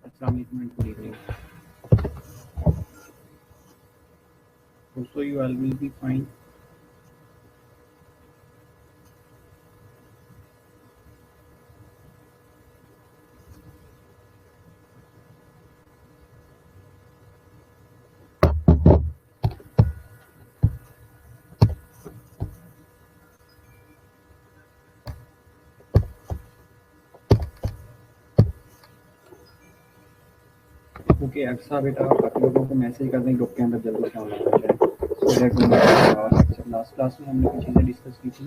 Assalamu alaikum and good evening. Also, you all will be fine. Okay Aksa बेटा आप लोगों को मैसेज कर दें ग्रुप के अंदर जल्दी से ऑनलाइन हो जाए सो दैट लास्ट क्लास में हमने कुछ चीज़ें डिस्कस की थी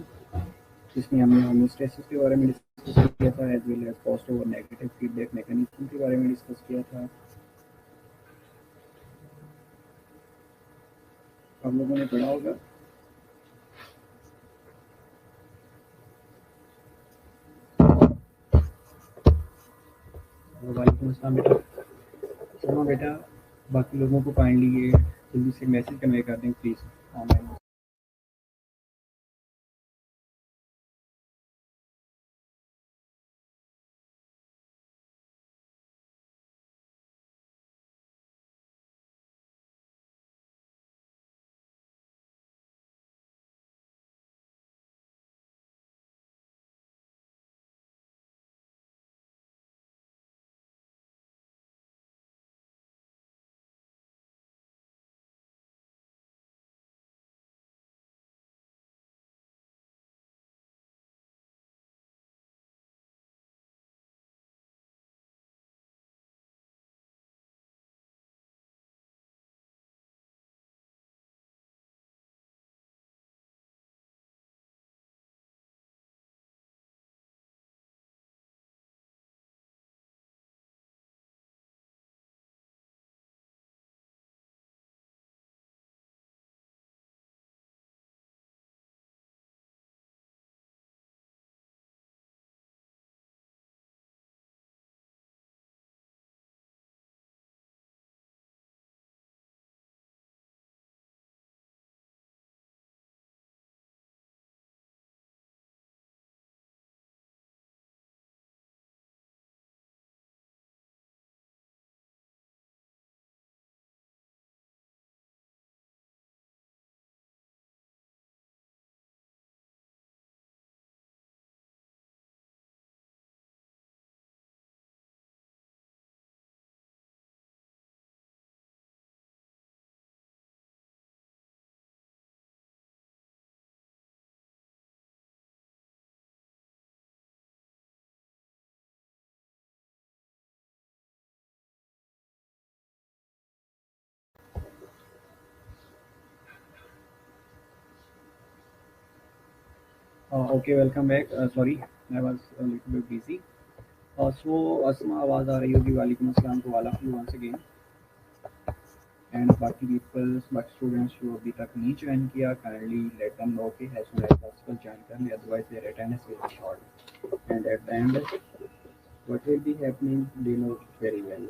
जिसमें हमने होमोस्टेसिस के बारे में डिस्कस किया था एज वेल एज पॉजिटिव और नेगेटिव फीडबैक मैकेनिज्म के बारे में डिस्कस किया था। आप लोगों ने पढ़ा होगा। वालेकुम अस्सलाम बेटा। चलो बेटा बाकी लोगों को काइंडली ये जल्दी से मैसेज कन्वे कर दें please online. Okay welcome back. Sorry I was a little bit busy. So Asma आवाज़ आ रही होगी। वालेकुम अस्सलाम to all of you once again and बाकी पीपल्स बाकी स्टूडेंट्स जो अभी तक नहीं ज्वाइन किया काइंडली लेट देम नो कि as soon as possible join कर ले otherwise their attendance will be short and at the end what will be happening they know very well.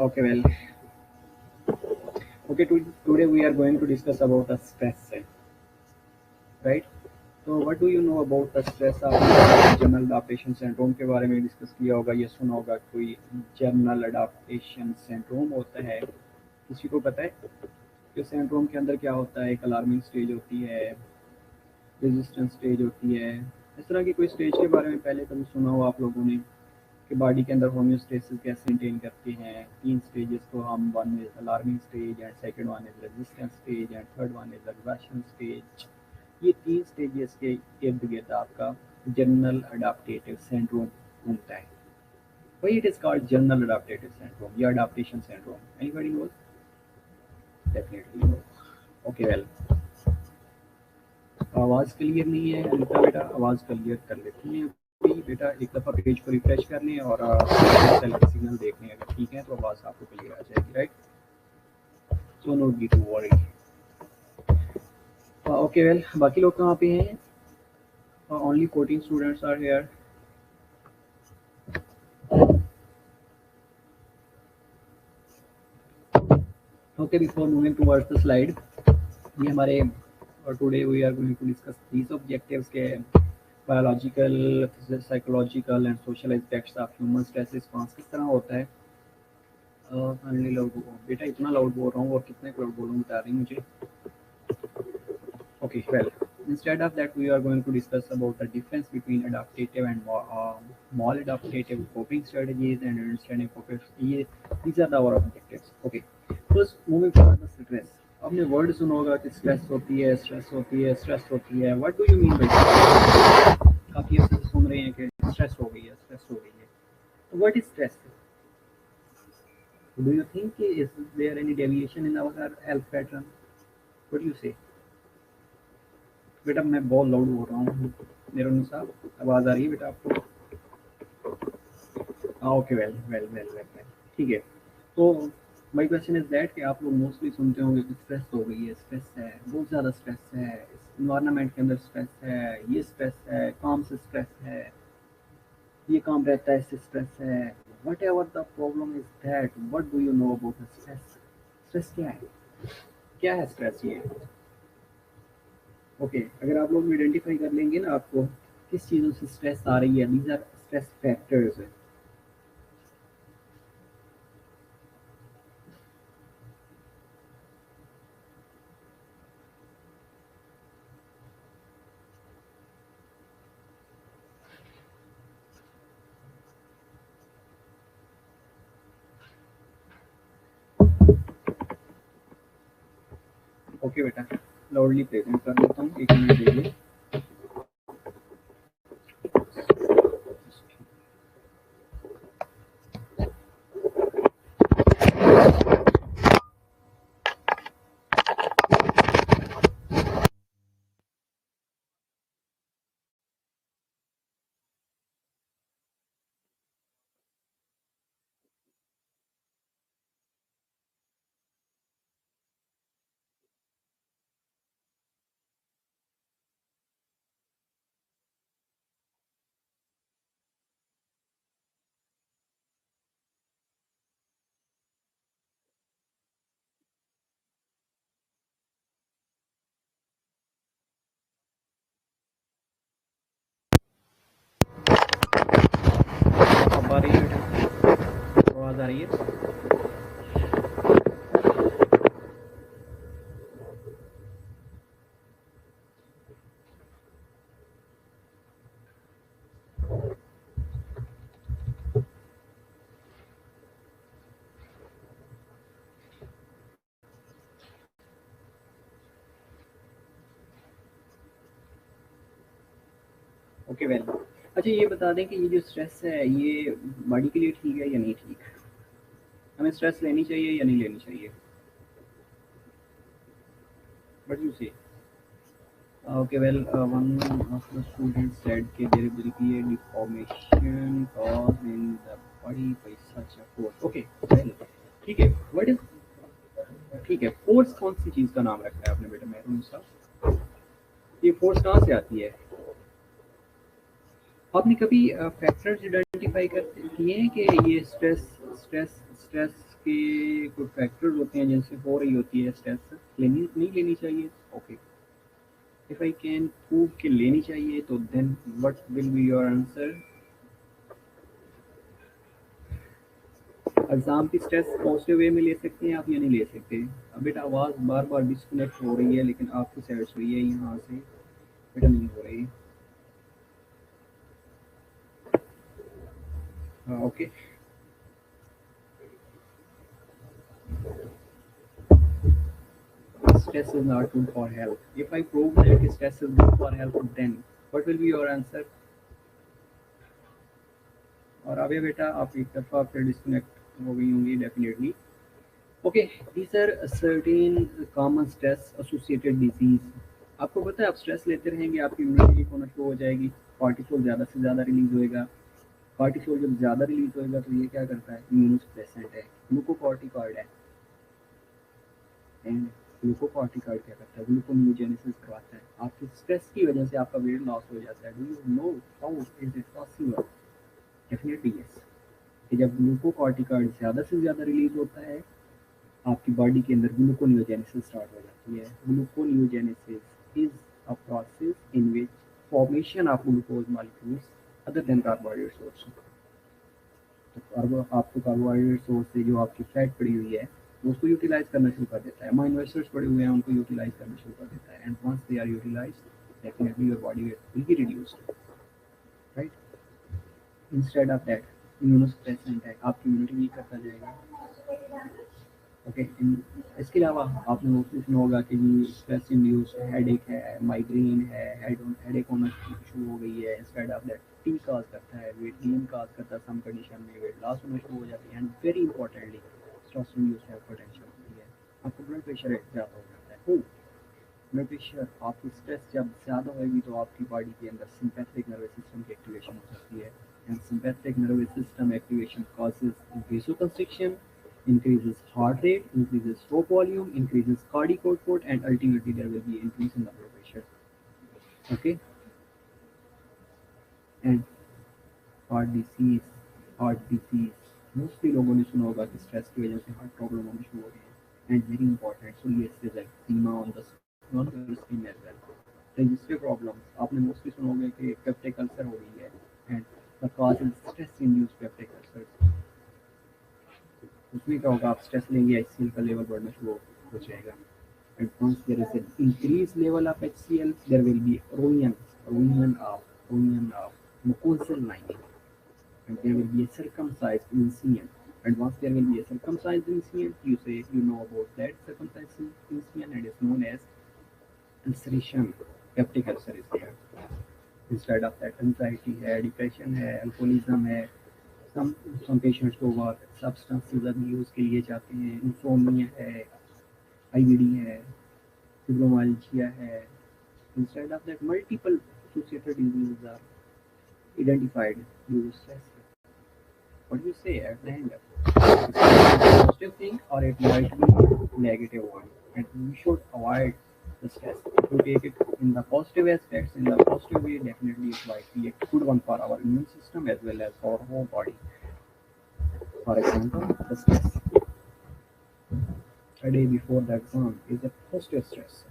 Okay well okay today we are going to discuss about the stress right। तो what do you know about the stress. आपने general adaptation syndrome के बारे में discuss किया होगा या सुना होगा कोई जनरल अडाप्टेशन सिंड्रोम होता है। किसी को पता है कि सिंड्रोम के अंदर क्या होता है। एक अलार्मिंग स्टेज होती है, रेजिस्टेंस स्टेज होती है। इस तरह की कोई स्टेज के बारे में पहले कभी सुना हो आप लोगों ने कि बॉडी के अंदर होम्योस्टेसिस कैसे मेंटेन करते हैं। तीन स्टेजेस को हम one is alarming stage and second one is resistance stage and third one is aggression stage. ये तीन स्टेजेस के इर्द गिर्द आपका जनरल अडाप्टेटिव सिंड्रोम घूमता है। Why it is called general adaptative syndrome या adaptation syndrome? Anybody knows? Definitely knows. Okay, well. आवाज़ क्लियर नहीं है अनिता बेटा, आवाज़ क्लियर कर लेती हैं अभी बेटा। एक दफ़ा पेज को रिफ्रेश कर लें और सेल के सिग्नल देख लें, अगर ठीक है तो आवाज़ आवाज़ आपको क्लियर आ जाएगी, right? So no need to worry. Okay well, बाकी लोग कहाँ पे हैं? Only 14 students are here. Okay, before moving towards the slide, ये हमारे today we are going to discuss these objectives के biological, psychological and social aspects of human stress response किस तरह होता है। फाइनली लाउड बेटा, इतना लाउड बोल रहा हूँ और कितने लाउड बोलूँ बता रही मुझे। Okay, well, instead of that, we are going to discuss about the difference between adaptive and maladaptive coping strategies and understanding of it. These are our objectives. Okay, first moving forward the stress. आपने word सुना होगा कि stress होती है, stress होती है, stress होती है। What do you mean by? काफी अच्छे से सुन रहे हैं कि स्ट्रेस हो गई है, स्ट्रेस हो गई है। तो what is stress? Do you think is there any deviation in our health pattern? What do you say? बेटा मैं बहुत लाउड बोल रहा हूँ, निरंजन साहब आवाज़ आ रही है बेटा आपको? Okay, well well well well well, ठीक है। तो माय क्वेश्चन इज दैट कि आप लोग मोस्टली सुनते होंगे कि स्ट्रेस हो गई है, स्ट्रेस है, बहुत ज़्यादा स्ट्रेस है, इन्वायरमेंट के अंदर स्ट्रेस है, ये स्ट्रेस है, काम से स्ट्रेस है, ये काम रहता है, इससे स्ट्रेस है। What ever the problem is that, what do you know about stress? Stress क्या है? क्या है स्ट्रेस? ये ओके, अगर आप लोग आइडेंटिफाई कर लेंगे ना आपको किस चीज़ों से स्ट्रेस आ रही है, these are stress factors. Okay बेटा, लाउडली प्रेजेंट कर देता हूँ, एक मिनट दीजिए। अब आ रही है बेटा, आवाज़ आ रही है? ओके वेल, अच्छा ये बता दें कि ये जो स्ट्रेस है ये बॉडी के लिए ठीक है या नहीं ठीक? हमें स्ट्रेस लेनी चाहिए या नहीं लेनी चाहिए? व्हाट यू से? Okay, well, one of the students said that there will be a deformation caused in the body by such a force. Okay, well, ठीक है। What is, ठीक है, फोर्स कौन सी चीज़ का नाम रखा है आपने बेटा मेहरून साहब? ये फोर्स कहाँ से आती है? आपने कभी फैक्टर्स आइडेंटिफाई कर किए हैं कि ये स्ट्रेस स्ट्रेस स्ट्रेस के कुछ फैक्टर्स होते हैं जिनसे हो रही होती है स्ट्रेस? लेनी नहीं लेनी चाहिए? Okay, if I can prove कि लेनी चाहिए तो then what will be your answer? Exam की स्ट्रेस पॉजिटिव वे में ले सकते हैं आप या नहीं ले सकते? अब बेटा आवाज़ बार बार डिस्कनेक्ट हो रही है, लेकिन आपकी साइड से हुई है, यहाँ से बेटा नहीं हो रही। Okay, stress is not good for health. If I prove that stress is good for health, then what will be your answer? और अभी बेटा आप एक तरफा फिर डिस्कनेक्ट हो गई होंगी definitely. Okay, these are certain common stress associated disease. आपको पता है आप स्ट्रेस लेते रहेंगे आपकी इम्यूनिटी होना शुरू हो जाएगी, कॉर्टिसोल ज़्यादा से ज़्यादा रिलीज होएगा। कॉर्टिसोल जब ज़्यादा रिलीज होएगा तो ये क्या करता है? इम्यूनोसप्रेसेंट है, ग्लूकोज ग्लूकोकॉर्टिकॉइड है, एंड ग्लूकोकॉर्टिकॉइड क्या करता है, ग्लूकोनियोजेनेसिस करवाता है। आपकी स्ट्रेस की वजह से आपका वेट लॉस हो जाता है। Do you know how is it possible? Definitely yes, कि जब ग्लूकोकॉर्टिकॉइड ज़्यादा से ज़्यादा रिलीज होता है आपकी बॉडी के अंदर ग्लूकोनियोजेनेसिस स्टार्ट हो जाती है। Gluconeogenesis is a process in which formation of glucose molecules other than carbohydrate source. तो आपको कार्बोहाइड्रेट सोर्स से जो आपकी फैट पड़ी हुई है उसको यूटिलाइज करना शुरू कर देता है। अमाइनो एसिड्स पड़े हुए हैं उनको यूटिलाइज करना शुरू कर देता है, and once they are utilized definitely your body weight will be reduced, right. Instead of that immunosuppressant है, आपकी इम्यूनिटी वीक करता जाएगा। ओके, इसके अलावा आपने नोटिस सुना होगा कि जी स्ट्रेस इंड्यूस्ड हेडेक है, माइग्रेन है, हेडेक होना शुरू हो गई है। इंस्टेड ऑफ दैट टी काज करता है, वेट गेन काज करता है, सम कंडीशन में वेट लॉस होना शुरू हो जाती है, and very importantly stress induced hypertension होती है। आपको ब्लड प्रेशर ज़्यादा हो जाता है। ब्लड प्रेशर, आपकी स्ट्रेस जब ज़्यादा होगी तो आपकी बॉडी के अंदर सिंपैथेटिक नर्वस सिस्टम की एक्टिवेशन हो सकती है, and sympathetic nervous system activation causes vasoconstriction, increases heart rate, increases stroke volume, increases cardiac output, and ultimately there will be increase in the blood pressure. Okay, and heart disease mostly लोगों ने सुना होगा कि stress की वजह से heart problem होनी शुरू हो रही है, and very important psoriasis eczema on the skin as well. Digestive problems आपने मोस्टली सुना होगा कि पेप्टिक अल्सर हो रही है, and the cause is stress induced peptic ulcer. उसमें क्या होगा, आप स्ट्रेस लेंगे HCl का लेवल बढ़ना शुरू हो जाएगा, and once there is an increased level of HCl there will be ruin of mucosal lining, and there will be a circumcised incision, and once there will be a circumcised incision, you know about that circumcised incision, and is known as ulceration. Peptic ulcer is there. Instead of that, anxiety है, depression है, alcoholism है, some patients को बहुत substances abuse के लिए जाते हैं, insomnia है, IBD है, fibromyalgia है. Instead of that, multiple associated diseases are identified due to stress. What do you say at the end? It's a positive thing or it might be negative one, and we should avoid the stress. If you take it in the positive aspects, in the positive way, definitely it might be a good one for our immune system as well as for our whole body. For example, the stress a day before the exam is a positive stress,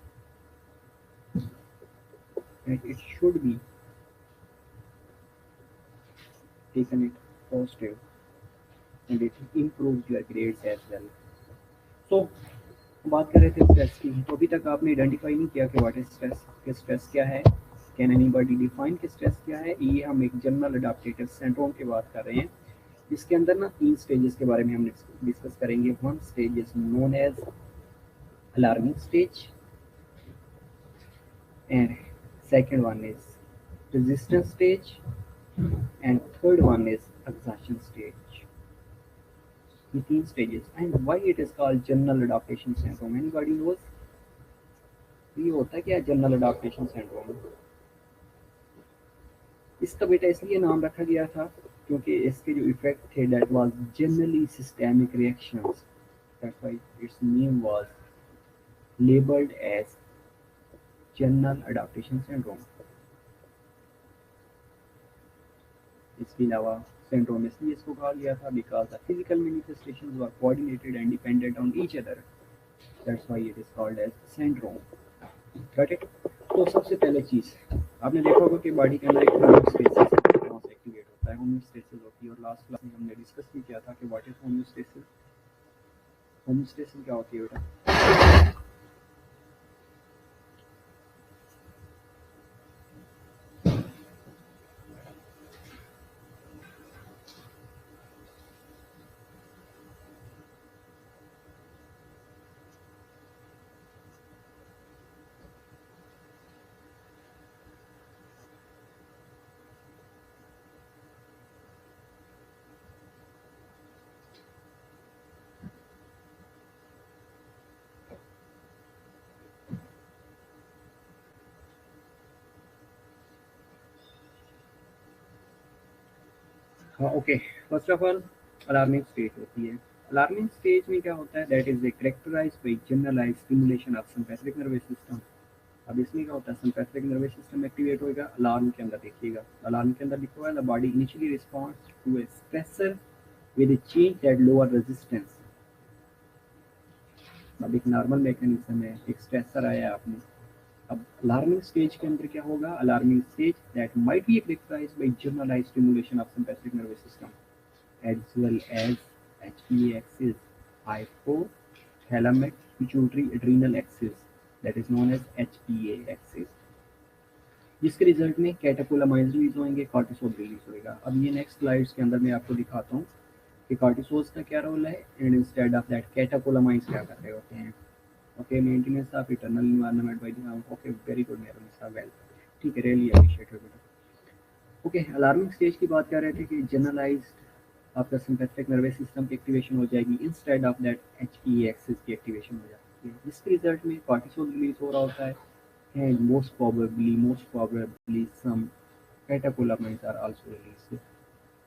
and it should be taken it positive, and it improves your grades as well. So बात कर रहे थे stress की, तो अभी तक आपने identify नहीं किया कि व्हाट इज स्ट्रेस, कि स्ट्रेस क्या है। कैन एनीबॉडी डिफाइन कि स्ट्रेस क्या है? ये हम एक जनरल अडैप्टेटिव सिंड्रोम की बात कर रहे हैं। इसके अंदर ना 3 स्टेजेस के बारे में हम डिस्कस करेंगे। One stage is known as alarming stage, and second one is resistance stage, and third one is exhaustion stage. ये 3 stages, and why it is called general adaptation syndrome? Anybody knows ये होता है क्या general adaptation syndrome? इसका बेटा इसलिए नाम रखा गया था क्योंकि इसके जो इफेक्ट थे that was generally systemic reactions, that's why its name was labelled as general adaptation syndrome. इसके अलावा सिंड्रोम इसलिए इसको कहा गया था because the physical manifestations were coordinated and dependent on each other, that's why it is called as syndrome. Got it? तो सबसे पहले चीज आपने देखा होगा कि बॉडी के अंदर एक होम्योस्टेसिस एक्टिवेट होता है, होम्योस्टेसिस होती है, और लास्ट क्लास में हमने डिस्कस भी किया था कि व्हाट इज होम्योस्टेसिस। होम्योस्टेसिस क्या होती है बेटा? हाँ, okay. First of all alarming state होती है, अलार्मिंग स्टेज में क्या होता है, that is characterized by generalized stimulation of sympathetic nervous system. अब इसमें क्या होता है, सिंपैथेटिक नर्वस सिस्टम एक्टिवेट होएगा। अलार्म के अंदर देखिएगा, अलार्म के अंदर लिखा हुआ है the body initially responds to a stressor with a change that lower resistance। अब एक नॉर्मल मैकेनिज्म है, एक स्ट्रेसर आया आपने। अब अलार्मिंग स्टेज के अंदर क्या होगा, alarming stage that might be characterized by generalized stimulation of sympathetic nervous system as well as HPA axis, hypothalamic pituitary adrenal axis, that is known as HPA axis, जिसके result में catecholamines release होंगे, cortisol release होएगा। अब ये next slides के अंदर मैं आपको दिखाता हूँ कि कॉर्टिसोल्स का क्या रोल है and instead of that catecholamines क्या कर रहे होते हैं। Okay, maintenance of eternal environment by the okay very good मेरा वेल, ठीक है, रियली अप्रिशिएट बेटा। ओके, अलार्मिंग स्टेज की बात कर रहे थे कि जनरलाइज्ड आपका सिंपैथेटिक नर्वस सिस्टम की एक्टिवेशन हो जाएगी, instead of that HPA axis की एक्टिवेशन हो जाती है, जिसके रिजल्ट में कॉर्टिसोल रिलीज हो रहा होता है and most probably some catecholamines are also released।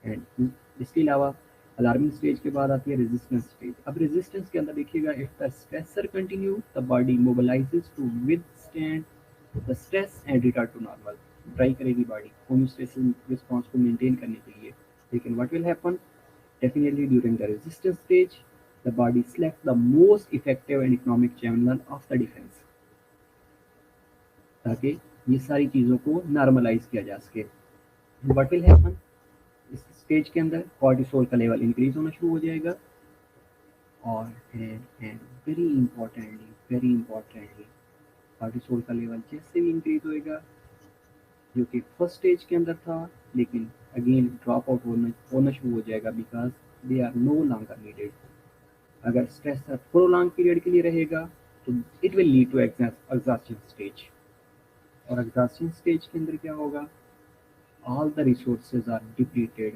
And इसके अलावा अलार्मिंग स्टेज के बाद आती है रेजिस्टेंस स्टेज। अब रेजिस्टेंस के अंदर देखिएगा, if the stressor continue the body mobilises to withstand the stress and return to normal. Try करेगी बॉडी होमोस्टेसिस रिस्पांस को मेंटेन करने के लिए, लेकिन what will happen, definitely during the resistance stage the body select the most effective and economic channel of the defence, ताकि ये सारी चीज़ों को नॉर्मलाइज किया जा सके। व्हाट विल हैपन, इस स्टेज के अंदर कॉर्टिसोल का लेवल इंक्रीज होना शुरू हो जाएगा और वेरी इंपॉर्टेंटली कॉर्टिसोल का लेवल जैसे भी इंक्रीज होएगा, जो कि फर्स्ट स्टेज के अंदर था, लेकिन अगेन ड्रॉप आउट होना शुरू हो जाएगा because they are no longer needed. अगर स्ट्रेस प्रोलॉन्ग पीरियड के लिए रहेगा तो it will lead to exhaustion stage, और एग्जॉस्शन स्टेज के अंदर क्या होगा, all the resources are depleted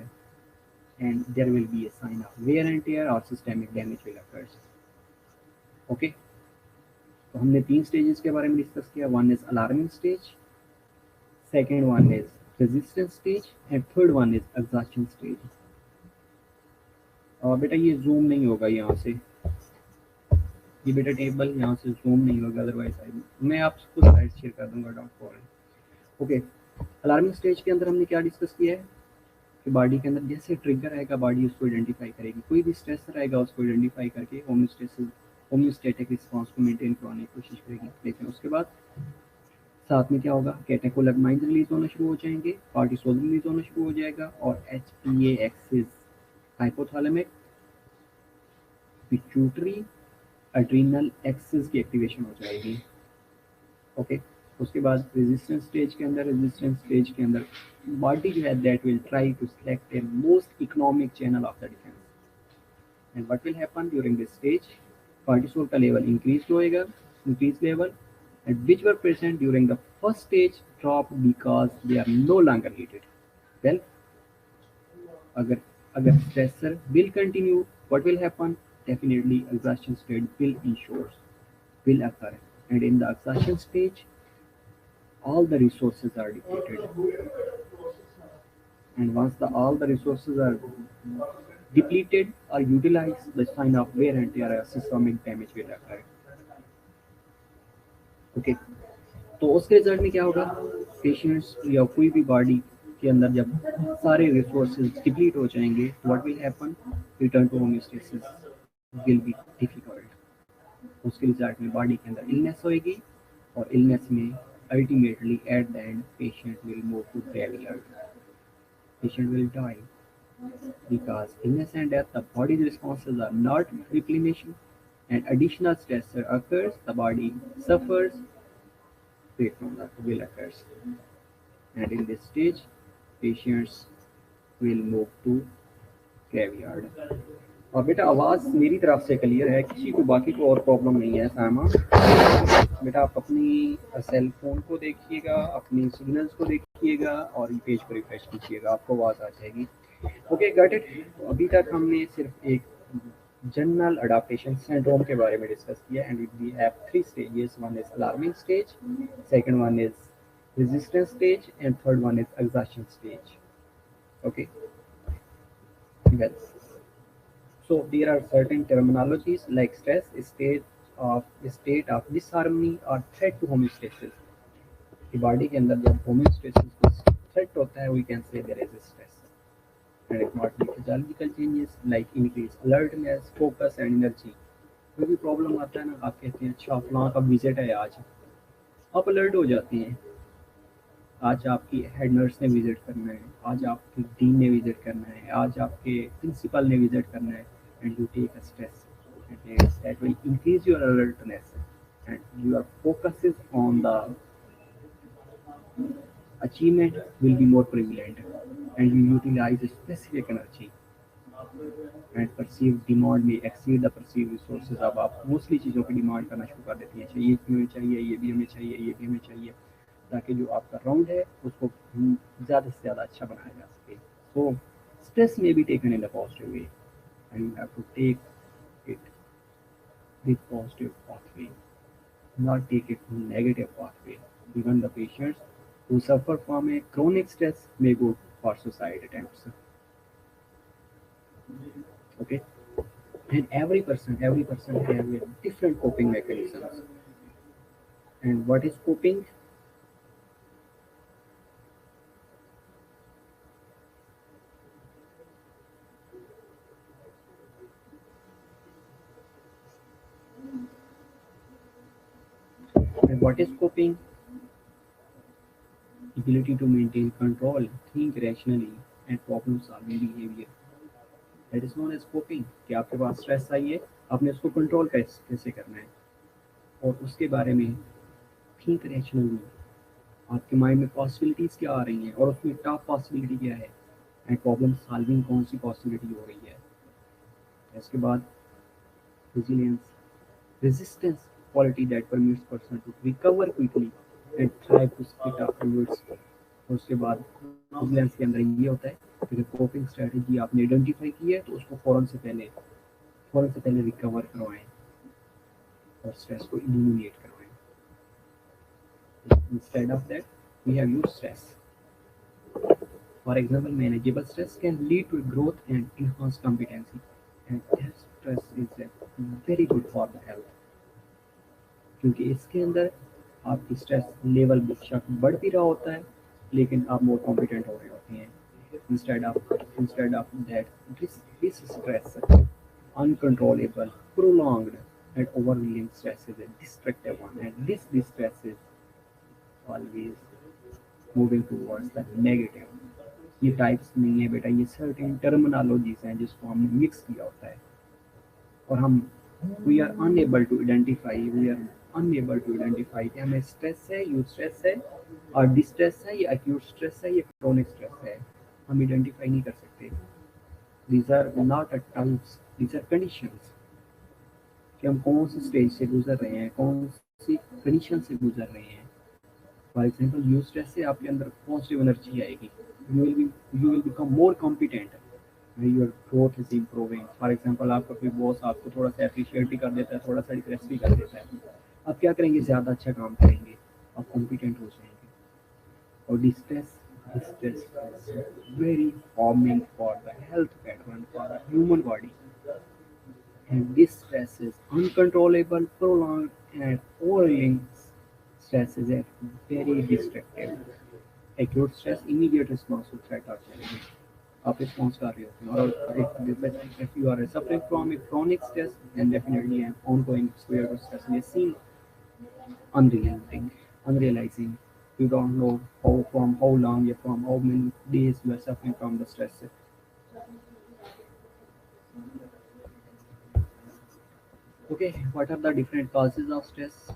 and there will be a sign of wear and tear or systemic damage will occur। okay, तो हमने 3 स्टेजेस के बारे में डिस्कस किया, one is alarming stage, second one is resistance stage and third one is exhaustion stage. और बेटा ये zoom नहीं होगा यहाँ से, ये बेटा टेबल यहाँ से जूम नहीं होगा, अदरवाइज मैं आपको स्लाइड शेयर कर दूंगा, don't worry. Okay, alarming stage के अंदर हमने क्या डिस्कस किया है कि बॉडी के अंदर जैसे ट्रिगर आएगा बॉडी उसको आइडेंटिफाई करेगी, कोई भी स्ट्रेसर आएगा उसको आइडेंटिफाई करके होम्योस्टैटिक रिस्पांस को मेंटेन करवाने की कोशिश करेगी। लेकिन उसके बाद साथ में क्या होगा, कैटेकोलामाइंस रिलीज होना शुरू हो जाएंगे, कॉर्टिसोल रिलीज होना शुरू हो जाएगा और HPA axis hypothalamic pituitary adrenal axis की एक्टिवेशन हो जाएगी। ओके, उसके बाद रेजिस्टेंस स्टेज के अंदर बॉडी जो है that will try to select a most economic channel of the defence and what will happen during this stage, cortisol का level increase level and which were present during the first stage drop because they are no longer needed. Well, अगर stressor will continue what will happen, definitely exhaustion state will occur, and in the exhaustion stage all the resources are depleted, and once all the resources are depleted or utilized, the sign of wear and tear or systemic damage will occur। okay, तो उसके result में क्या होगा, patients या कोई भी body के अंदर जब सारे रिसोर्सेज डिप्लीट हो जाएंगे, what will happen, return to homeostasis will be difficult. उसके रिजल्ट में बॉडी के अंदर इलनेस होएगी और इलनेस में ultimately at the end patient will move to graveyard, patient will die because illness and death, the body's responses are not replenishing and additional stressor occurs, the body suffers, fate from the will occurs, and in this stage patients will move to graveyard। और बेटा आवाज़ मेरी तरफ से clear है, किसी को बाकी को और प्रॉब्लम नहीं है सामा? बेटा आप अपनी सेल फोन को देखिएगा, अपनी सिग्नल्स को देखिएगा और ये पेज को रिफ्रेश कीजिएगा, आपको आवाज़ आ जाएगी। Okay, got it. अभी तक हमने सिर्फ एक जनरल अडाप्टेशन सिंड्रोम के बारे में डिस्कस किया and we have 3 stages, one is alarming stage, second one is resistance stage and third one is exhaustion stage. Okay, well, So there are certain terminologies like stress, state of disharmony or threat to homeostasis. कि body के अंदर जब homeostasis को threat होता है, we can say there is stress and it not lead to physiological changes like increase alertness, focus and energy. कोई भी problem आता है ना, आप कहते हैं अच्छा फलां का विजिट है आज, आप अलर्ट हो जाते हैं। आज आपकी हेड नर्स ने विजिट करना है, आज आपके डीन ने विजिट करना है, आज आपके प्रिंसिपल ने विजिट करना है, and you take a stress and that will increase your alertness and your focus is on the achievement will be more prevalent and you utilize a specific energy and perceived demand may exceed the perceived resources। अब आप mostly चीज़ों की demand करना शुरू कर देती हैं, अच्छा ये भी हमें चाहिए, ये भी हमें चाहिए, ये भी हमें चाहिए, ताकि जो आपका राउंड है उसको ज़्यादा से ज़्यादा अच्छा बनाया जा सके। सो स्ट्रेस में be taken in the positive way and you have to take it with positive pathway, not take it negative pathway. Even the patients who suffer from a chronic stress may go for suicide attempts. Okay, and every person has a different coping mechanisms. And what is coping? And what is coping? Ability to maintain control, think rationally, and problem solving behavior. That is known as coping। कि आपके पास stress I है, आपने उसको control कैसे करना है और उसके बारे में थिंक रैशनली, आपके माइंड में पॉसिबिलिटीज क्या आ रही हैं और उसमें टॉप पॉसिबिलिटी क्या है एंड प्रॉब्लम सॉल्विंग कौन सी पॉसिबिलिटी हो रही है। इसके बाद resilience, resistance quality that permits person to recover quickly and try to split afterwards। और उसके बाद resilience के अंदर ये होता है कि कोपिंग स्ट्रेटजी आपने आइडेंटिफाई की है तो उसको फ़ौरन से पहले रिकवर करवाएं और स्ट्रेस को इलिमिनेट करवाएं। Instead of that we have use stress. For example, manageable stress can lead to growth and enhanced competency, and that stress is very good for the health। क्योंकि इसके अंदर आपकी स्ट्रेस लेवल बेशक बढ़ भी रहा होता है, लेकिन आप मोर कॉम्पिटेंट हो रहे होते हैं। Instead of that this stress uncontrollable, prolonged, and overwhelming stress is a destructive one, and this distress is always moving towards the negative। ये टाइप्स नहीं है बेटा, ये सर्टेन टर्मिनोलॉजीज हैं जिसको हमने मिक्स किया होता है और हम we are unable to identify कि हमें स्ट्रेस है, यू स्ट्रेस है और डिस्ट्रेस है, या एक्यूट स्ट्रेस है, या क्रोनिक स्ट्रेस है। हम आइडेंटिफाई नहीं कर सकते। These are not a types, these are conditions कि हम कौन सी स्टेज से गुजर रहे हैं, कौन सी कंडीशन से गुजर रहे हैं। फॉर एग्जाम्पल यू स्ट्रेस से आपके अंदर पॉजिटिव एनर्जी आएगी, you will become more competent, your growth is improving. For example आपका कोई बॉस आपको थोड़ा सा अप्रिशिएट भी कर देता है, थोड़ा सा रिक्वेस्ट भी कर देता है, आप क्या करेंगे, ज़्यादा अच्छा काम करेंगे, आप कॉम्पिटेंट हो जाएंगे। और distress is very harming for the health pattern for the human body, and this stress is uncontrollable, prolonged, and overwhelming stress is a very destructive। Acute stress, immediate response to threat or challenge। आप response कर रहे होते हैं और if you are suffering from a chronic stress then definitely an ongoing severe stress may seem unrealizing। You don't know how long, from how many days you are suffering from the stress। Okay, what are the different causes of stress?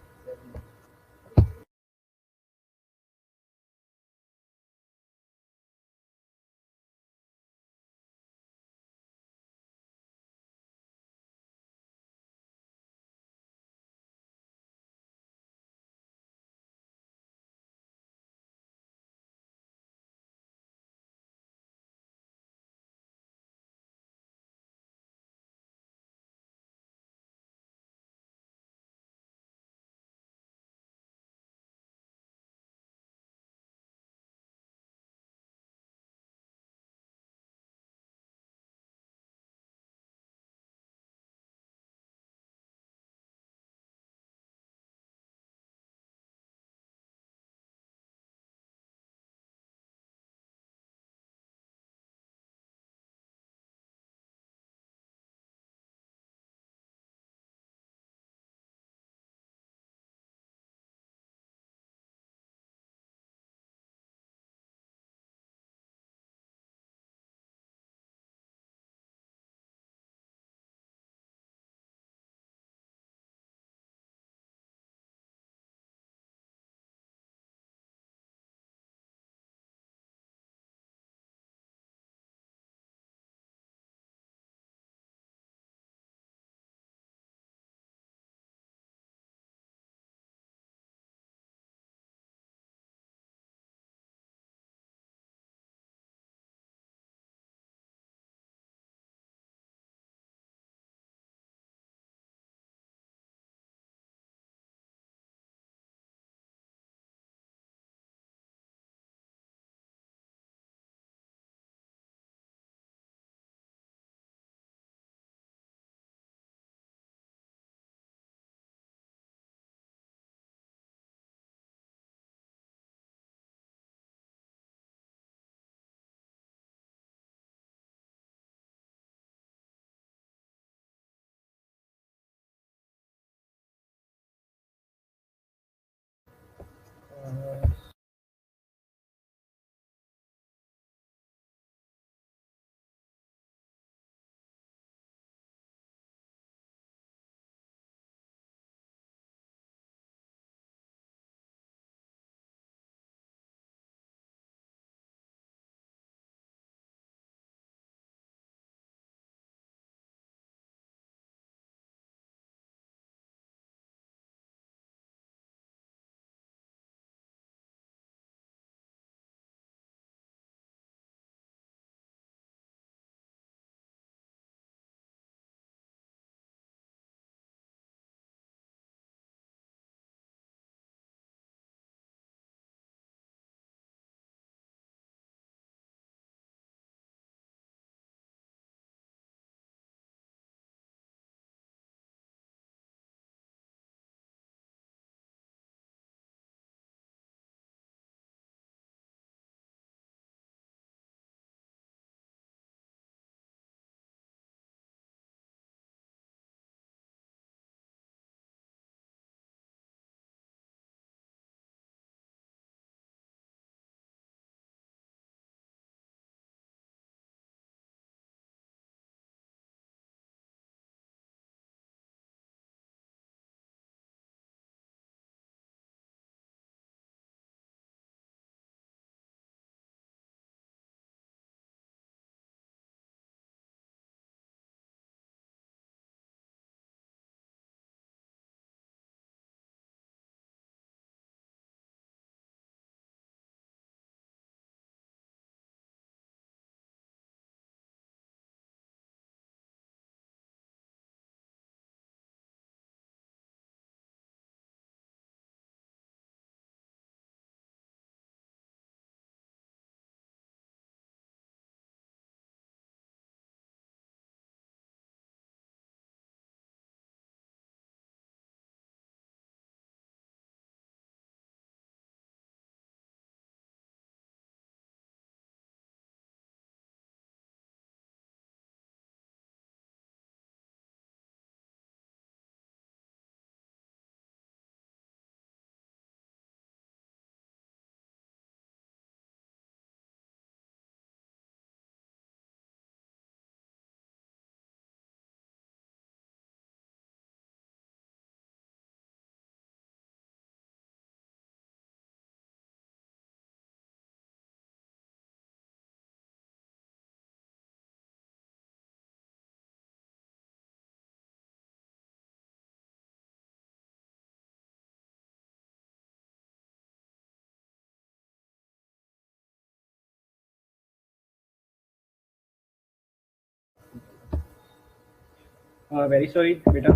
Very sorry बेटा।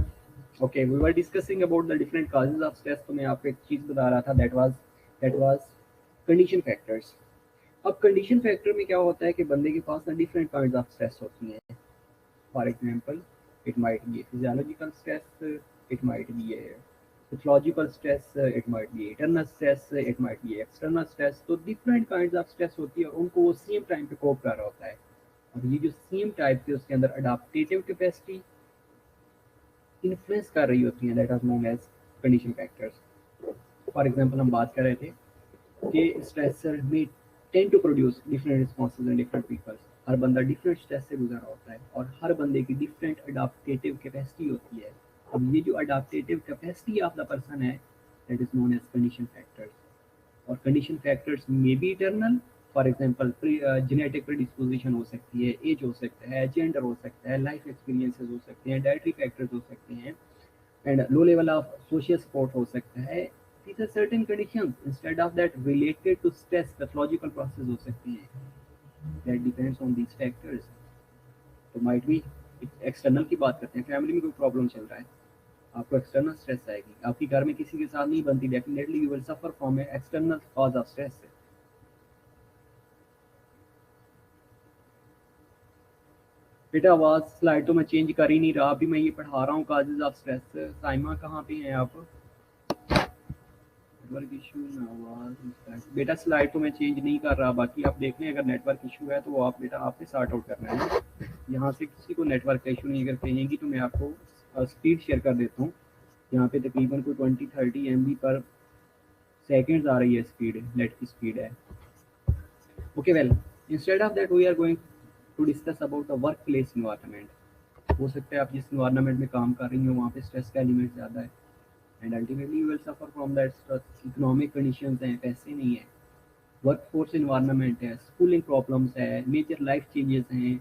Okay, we were discussing about the different causes of stress. तो मैं आपको एक चीज़ बता रहा था, that was condition factors. अब कंडीशन फैक्टर में क्या होता है कि बंदे के पास ना डिफरेंट काइंड ऑफ स्ट्रेस होती हैं। For example, it might be physiological stress, it might be psychological stress, it might be internal stress, it might be external stress। तो डिफरेंट काइंड ऑफ स्ट्रेस होती है और उनको वो सेम टाइम पे कोप कर रहा होता है। और ये जो सेम टाइप के उसके अंदर अडाप्टेटिव कैपेसिटी इन्फ्लुएंस कर रही होती हैं, that are known as condition factors. For example, हम बात कर रहे थे कि स्ट्रेसर में tend to produce different responses in different peoples. हर बंदा डिफरेंट स्ट्रेस से गुजर रहा होता है और हर बंदे की डिफरेंट अडाप्टेटिव कैपेसिटी होती है। अब ये जो adaptive capacity of the person है, that is known as condition factors. और कंडीशन फैक्टर्स में be internal. For example, genetic predisposition हो सकती है, एज हो सकता है, जेंडर हो सकता है, लाइफ एक्सपीरियंसेस हो सकते हैं, डाइटरी फैक्टर्स हो सकते हैं, and low level of social support हो सकता है। these are certain conditions instead of that related to stress pathological process हो सकती हैं, that depends on these factors। तो might be एक्सटर्नल की बात करते हैं, फैमिली में कोई प्रॉब्लम चल रहा है, आपको एक्सटर्नल स्ट्रेस आएगी। आपकी घर में किसी के साथ नहीं बनती, definitely you will suffer from external cause of stress. बेटा आवाज स्लाइड तो मैं चेंज कर ही नहीं रहा, अभी मैं ये पढ़ा रहा हूँ काजेज ऑफ स्ट्रेस। साइमा कहाँ पे हैं आप? नेटवर्क इशू में आवाज बेटा स्लाइड तो मैं चेंज नहीं कर रहा, बाकी आप देख लें अगर नेटवर्क इशू है तो वो आप बेटा आपने सॉर्ट आउट करना है। यहाँ से किसी को नेटवर्क का इशू नहीं, अगर कहेंगी तो मैं आपको स्पीड शेयर कर देता हूँ। यहाँ पे तकरीबन कोई 20-30 MB पर सेकंड्स आ रही है स्पीड, नेट की स्पीड है। Okay well, instead of that we are going to discuss about the work place environment. हो सकता है आप जिस इन्वायरमेंट में काम कर रही हो वहाँ पे स्ट्रेस का एलिमेंट ज़्यादा है, and ultimately you will suffer from that stress. Economic conditions हैं, पैसे नहीं है, वर्क फोर्स इन्वायरमेंट है, स्कूलिंग प्रॉब्लम्स है, मेजर लाइफ चेंजेस हैं,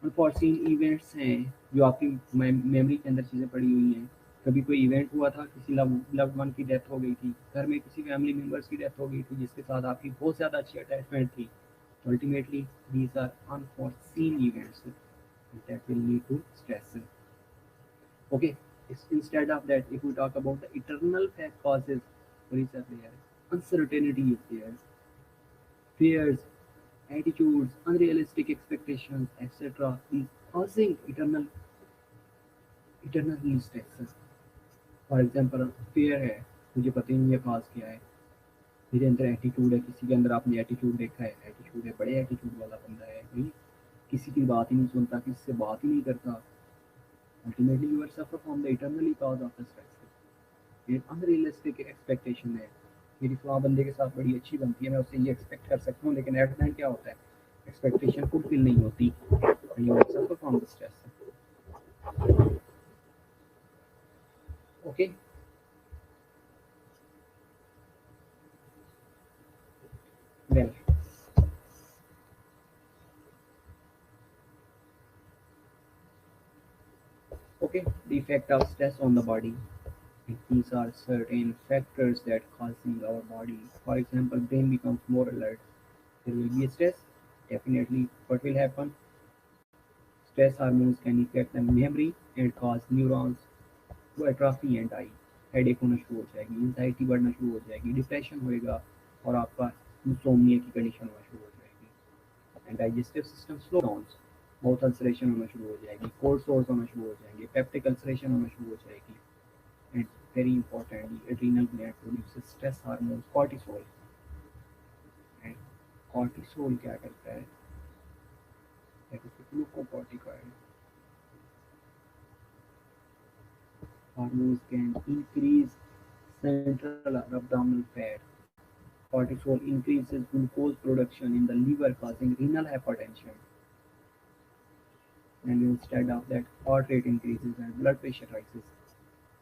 अनफॉर्चून इवेंट्स हैं जो आपकी मेमोरी के अंदर चीज़ें पड़ी हुई हैं। कभी कोई इवेंट हुआ था, किसी लव्ड वन की डेथ हो गई थी, घर में किसी फैमिली मेम्बर्स की डेथ हो गई थी जिसके साथ आपकी बहुत ज़्यादा अच्छी अटैचमेंट थी। Ultimately these are unfortunate events that will lead to stress. Okay, instead of that, if we talk about the eternal fact causes, worries are there, uncertainty is there, fears, attitudes, unrealistic expectations, etc. is causing eternal stress. For example fair है, मुझे पता ही नहीं है काज क्या है, मेरे अंदर attitude है, किसी के अंदर आपने एटीट्यूड देखा है, एटीट्यूड है, बड़े एटीट्यूड वाला बंदा है भाई, किसी की बात ही नहीं सुनता, किसी से बात ही नहीं करता। Ultimately you are suffer from the internally cause of the stress. ये अनरियलिस्टिक एक्सपेक्टेशन है, मेरी फलां बंदे के साथ बड़ी अच्छी बनती है, मैं उससे ये एक्सपेक्ट कर सकता हूँ, लेकिन एट द एंड क्या होता है, एक्सपेक्टेशन फुलफिल नहीं होती, you will suffer from the stress. Okay well, okay, the effect of stress on the body. These are certain factors that causing our body. For example, brain becomes more alert. There will be a stress. Definitely, what will happen? Stress hormones can affect the memory and cause neurons to atrophy and die. Headache होना शुरू हो जाएगी, anxiety बढ़ना शुरू हो जाएगी, depression होएगा, और आपका इंसोम्निया की कंडीशन होना शुरू हो जाएगी, and digestive system slow down, mouth ulceration होना शुरू हो जाएगी, कोल्ड सोर्स होना शुरू हो जाएंगे, पेप्टिक अल्सरेशन होना शुरू हो जाएगी, and very importantly adrenal gland produces stress hormone cortisol. And cortisol क्या करता है, that is glucocorticoid hormones can increase central abdominal fat. Cortisol increases glucose production in the liver, causing renal hypertension. And instead of that, heart rate increases and blood pressure rises.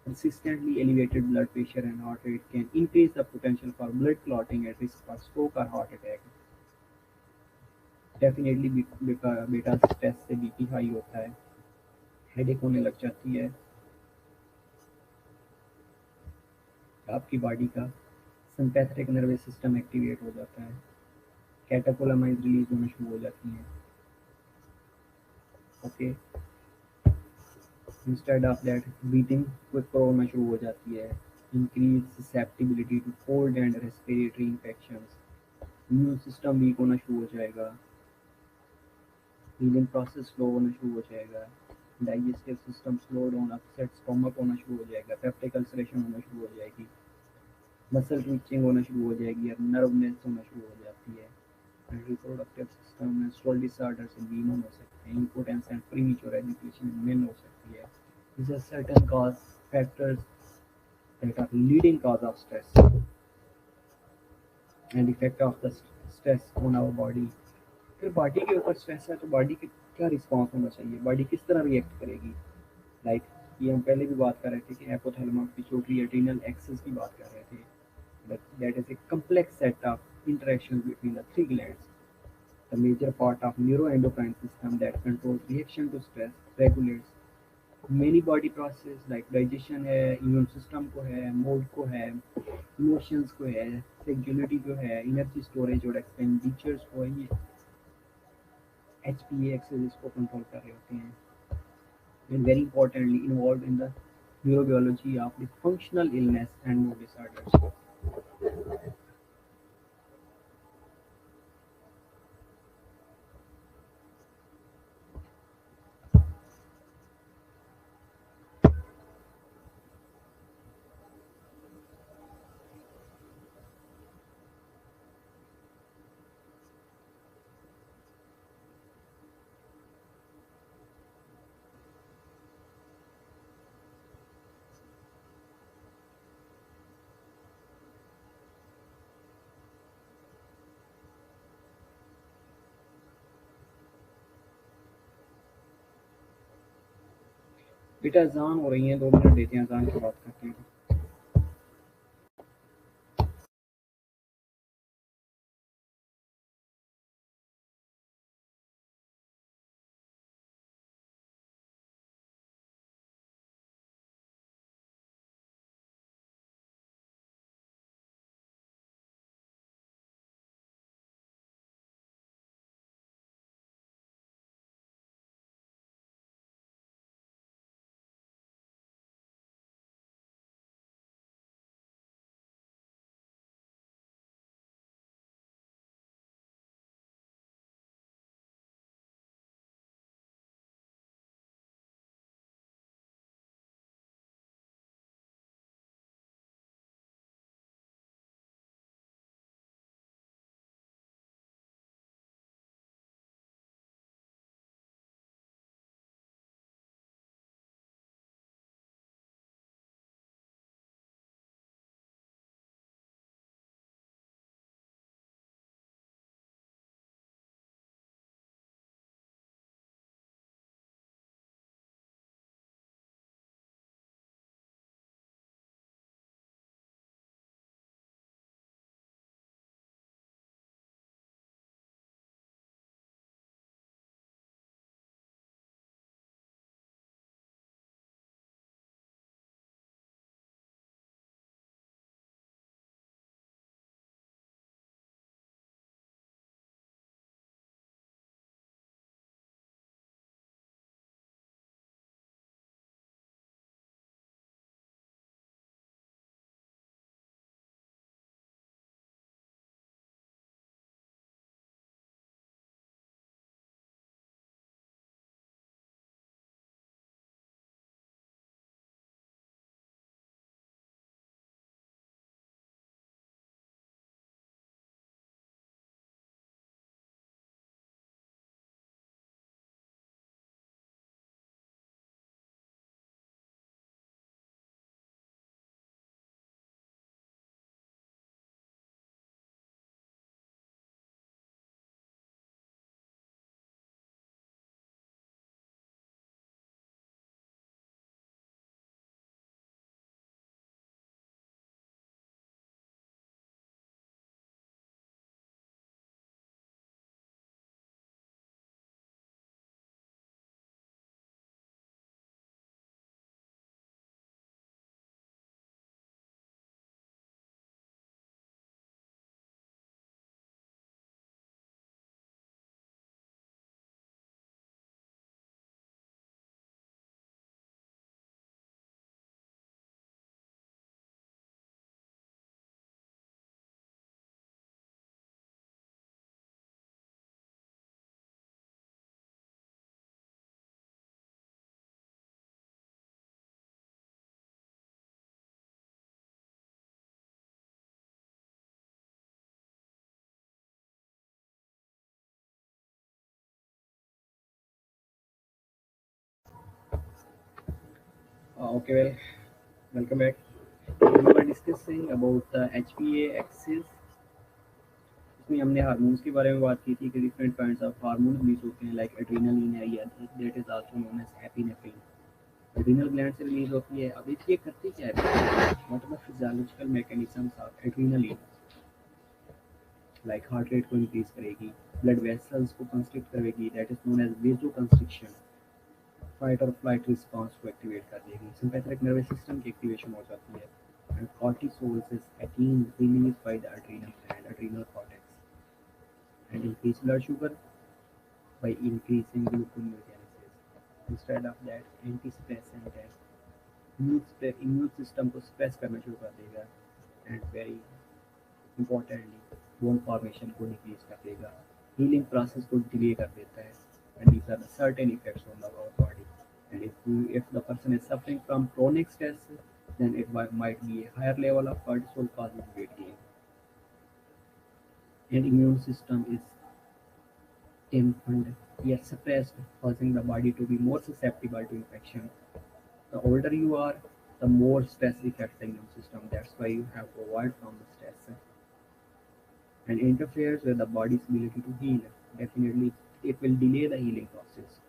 Consistently elevated blood pressure and heart rate can increase the potential for blood clotting and risk for stroke or heart attack. Definitely बेटा stress से BP high होता है, headache होने लग जाती है, आपकी body का सिंपैथेटिक नर्वस सिस्टम एक्टिवेट हो जाता है, कैटाकोलामाइंस रिलीज होना शुरू हो जाती हैं। Okay, instead of that breathing quick होना शुरू हो जाती है, increase susceptibility to cold and respiratory infections, immune system weak होना शुरू हो जाएगा, हीलिंग प्रोसेस स्लो होना शुरू हो जाएगा, digestive system slow down, upset stomach होना शुरू हो जाएगा, पेप्टिक अल्सरेशन होना शुरू हो जाएगी, मसल ट्विचिंग होना शुरू हो जाएगी और नर्वनेस होना शुरू हो जाती है, एंड रिप्रोडक्टिव सिस्टम में मेंस्ट्रुअल डिसऑर्डर्स इन वीमेन हो सकते हैं, importance and premature education in main हो सकती है। These are certain cause factors that are leading cause of stress and effect of the stress on our body. फिर body के ऊपर स्ट्रेस है तो बॉडी के क्या रिस्पॉन्स होना चाहिए, बॉडी किस तरह रिएक्ट करेगी, लाइक ये हम पहले भी बात कर रहे थे कि हाइपोथैलेमस पिट्यूटरी एड्रिनल एक्सिस की बात कर रहे थे, that is a complex set of interaction between the three glands, the major part of neuroendocrine system that controls reaction to stress, regulates many body process like digestion है, immune system को है, mood को है, emotions को है, sexuality को है, energy storage और एक्सपेंडिचर्स को है, ये HPA एक्सेस इसको कंट्रोल कर रहे होते हैं, and very importantly involved in the neurobiology of the functional illness and mood disorders. बेटा अजान हो रही है, 2 मिनट देते हैं, अजान की बात करते हैं। Okay, well, welcome back. We were discussing about the HPA axis. इसमें हमने हार्मोन्स के बारे में बात की थी कि different kinds of hormone release होते हैं, लाइक एड्रेनलिन है या that is also known as epinephrine. Adrenal gland से रिलीज होती है। अब ये करती क्या है? What are the physiological mechanisms of adrenaline? Like heart rate को इंक्रीज करेगी, ब्लड वेसल्स को कंस्ट्रिक्ट करेगी, that is known as vasoconstriction. Fight और फ्लाइट रिस्पांस को एक्टिवेट कर देगी, सिंपैथेटिक नर्वस सिस्टम की एक्टिवेशन हो जाती है। And cortisol is again released by the adrenal gland, adrenal cortex, and increase blood sugar by increasing gluconeogenesis. Instead of that, antidepressant है, immune system को suppress करना शुरू कर देगा, and very importantly bone formation को decrease कर देगा, healing process को delay कर देता है, and these are the certain effects on our body. And if the person is suffering from chronic stress, then it might be a higher level of cortisol causing weight gain, and immune system is dampened yet suppressed, causing the body to be more susceptible to infection. The older you are, the more stress affects the immune system. That's why you have to avoid from the stress, and interferes with the body's ability to heal. Definitely, it will delay the healing process.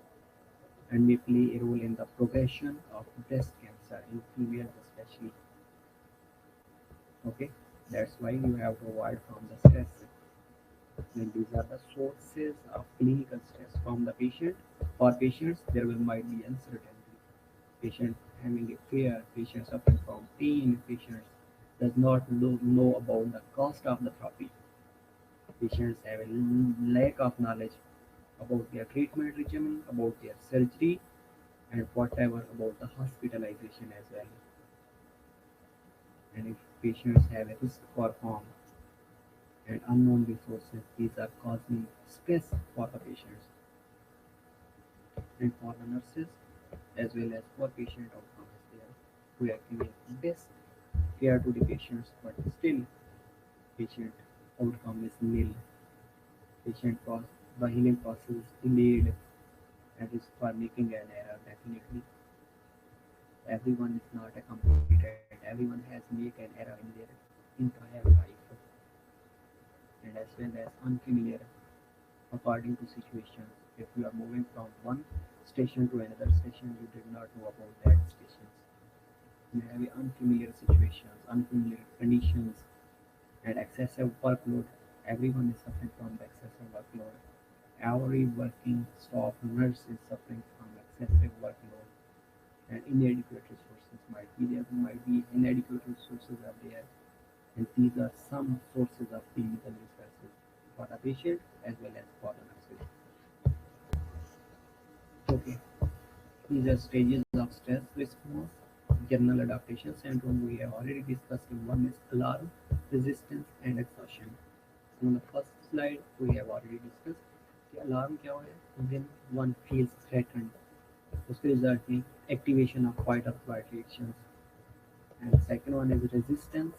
and may play a role in the progression of breast cancer in females especially. Okay, that's why you have to avoid from the stress. And these are the sources of clinical stress from the patient. For patients, there will might be uncertainty. Patient having a fear, patient suffering from pain, patient does not know about the cost of the therapy. Patients have a lack of knowledge about their treatment regimen, about their surgery, and whatever about the hospitalization as well. And if patients have a risk for harm and unknown resources, these are causing stress for the patients and for the nurses as well as for patient outcomes there who are giving best care to the patients, but still patient outcome is nil. Patient the healing process is delayed and is for making an error definitely. Everyone is not a competent. Everyone has made an error in their entire life, and as well as unfamiliar according to situations. If you are moving from one station to another station, you did not know about that stations. You have unfamiliar situations, unfamiliar conditions, and excessive workload. Everyone is suffering from the excessive workload. Every working staff nurse is suffering from excessive workload and inadequate resources might be there, might be inadequate resources are there, and these are some sources of clinical resources for the patient as well as for the nurses. Okay, these are stages of stress response. General adaptation syndrome we have already discussed. One is alarm, resistance, and exhaustion. On the first slide, we have already discussed the alarm क्या है when one feels threatened. उसके result में activation of fight or flight reactions. And second one is resistance,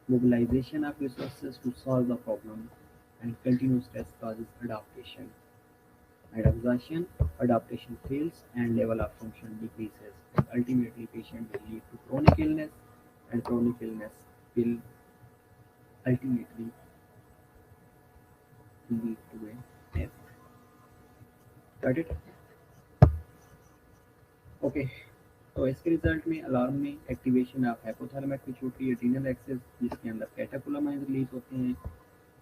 mobilization of resources to solve the problem. And continuous stress causes adaptation. And exhaustion, adaptation fails and level of function decreases. And ultimately, patient will lead to chronic illness, and chronic illness will ultimately lead to a death. Got it? Okay, तो इसके result में alarm में activation of hypothalamic pituitary adrenal axis जिसके अंदर catecholamine release होते हैं,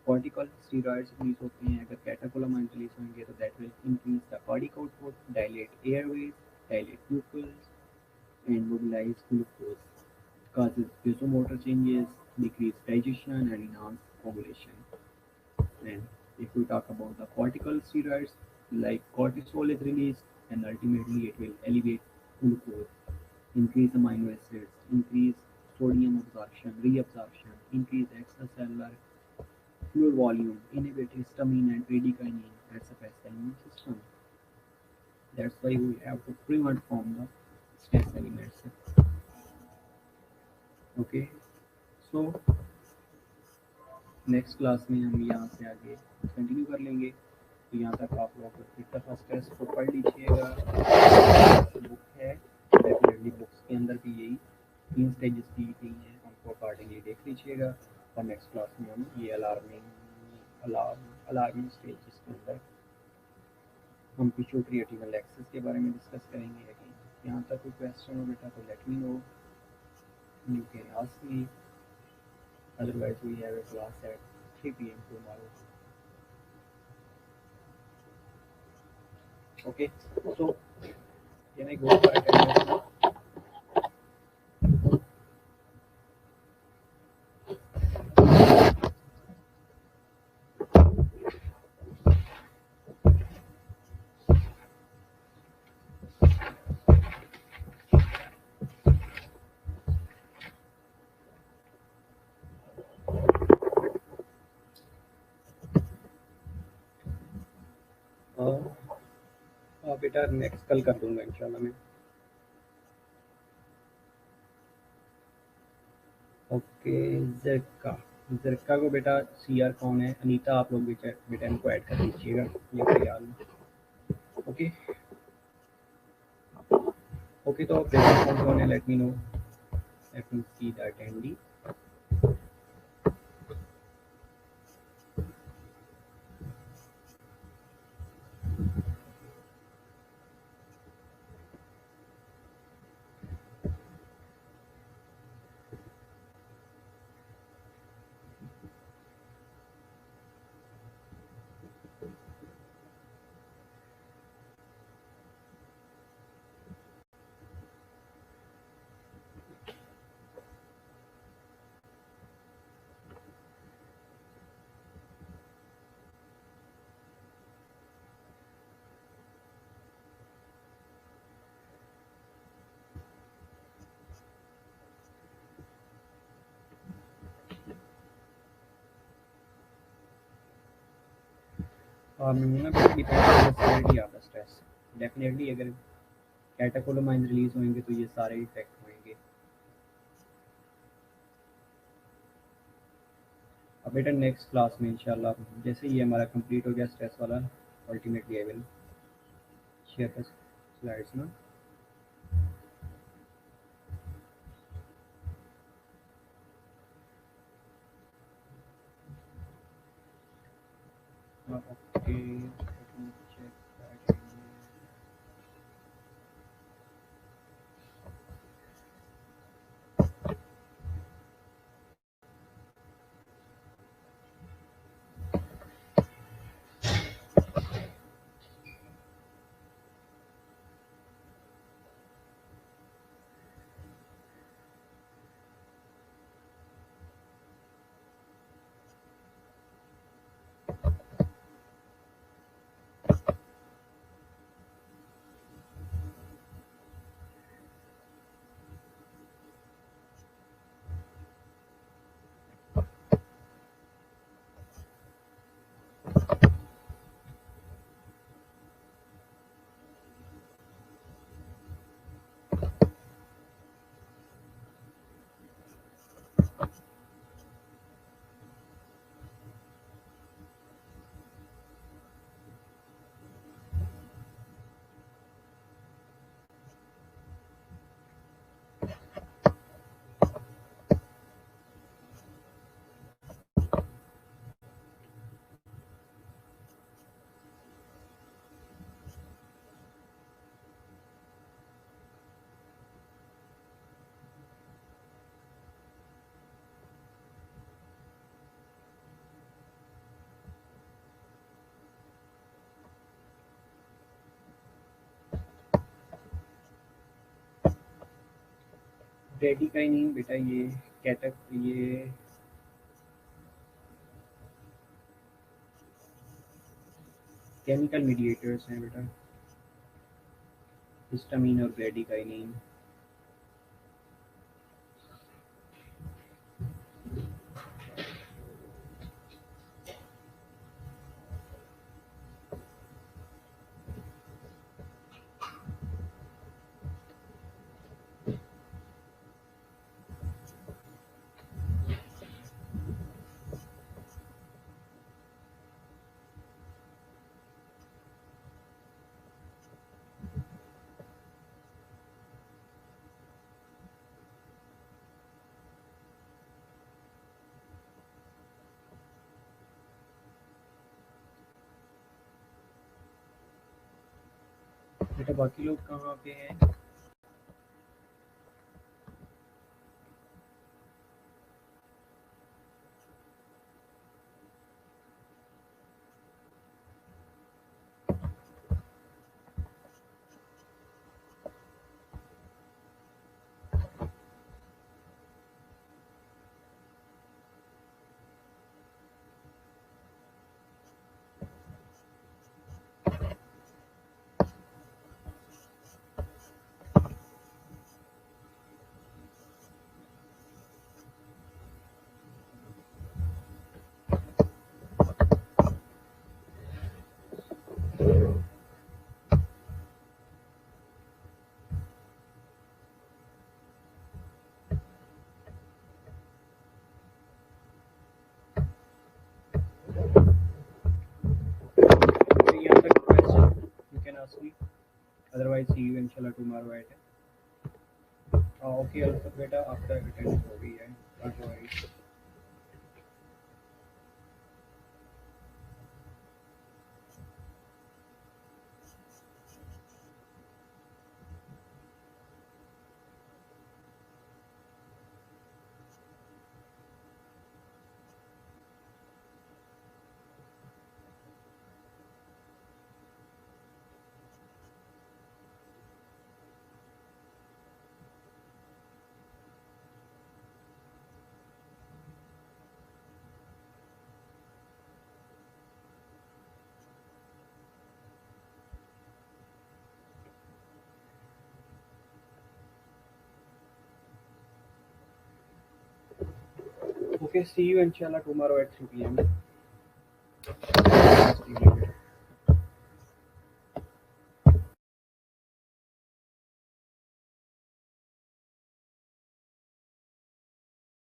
cortical steroids release होते हैं. अगर कैटेकोलामाइन रिलीज होंगे तो that will increase the cardiac output, dilate Airways, dilate people's and mobilize glucose, causes vasomotor changes, decrease digestion and enhance ovulation. And if we talk about the cortical steroids, like cortisol is released and ultimately it will elevate glucose, increase amino acids, increase sodium absorption, reabsorption, increase extracellular fluid volume, inhibit histamine and bradykinin, and suppress the immune system. That's why we have to prevent from the stress elements. Okay, so next class में हम यहाँ से आगे continue कर लेंगे. तो यहाँ तक आप लोग एक दफ़ा स्ट्रेस को पढ़ लीजिएगा. बुक है डेफिनेटली, बुक्स के अंदर भी यही 3 स्टेजेस दी गई हैं, उनको अकॉर्डिंगली देख लीजिएगा. और नेक्स्ट क्लास में हम ये अलार्मिंग स्टेज जिसके अंदर हम पिट्यूटरी एड्रिनल एक्सेस के बारे में डिस्कस करेंगे. यहाँ तक कोई क्वेश्चन हो बेटा तो let me know, you can ask me. Otherwise, we have a class at 3 p.m. tomorrow. Okay, so can I go for attendance now? बेटा नेक्स्ट कल कर दूंगा इंशाल्लाह मैं. ओके, जरका को बेटा सीआर कौन है? अनीता, आप लोग बेटा इनको ऐड कर दीजिएगा, ये ख्याल. ओके ओके, तो प्रेजेंट कौन है? Let me know. Let me see the attendee. ना बेटा depend on the severity of the stress. Definitely अगर कैटेकोलोमाइन रिलीज होंगे तो ये सारे इफेक्ट होंगे। अब बेटा नेक्स्ट क्लास में इंशाल्लाह जैसे ही हमारा कंप्लीट हो गया स्ट्रेस वाला, ultimately I will share the slides ना। Okay, check that. ब्रेडिकाइनिन बेटा ये ये केमिकल मीडिएटर्स हैं बेटा, हिस्टामीन और ब्रेडिकाइनिन। बेटा बाकी लोग कहाँ पे हैं? यहाँ तक question you can ask me, otherwise see you inshallah tomorrow at okay also beta after attendance हो गई है, don't worry। Okay, see you inshallah tomorrow at 3 p.m.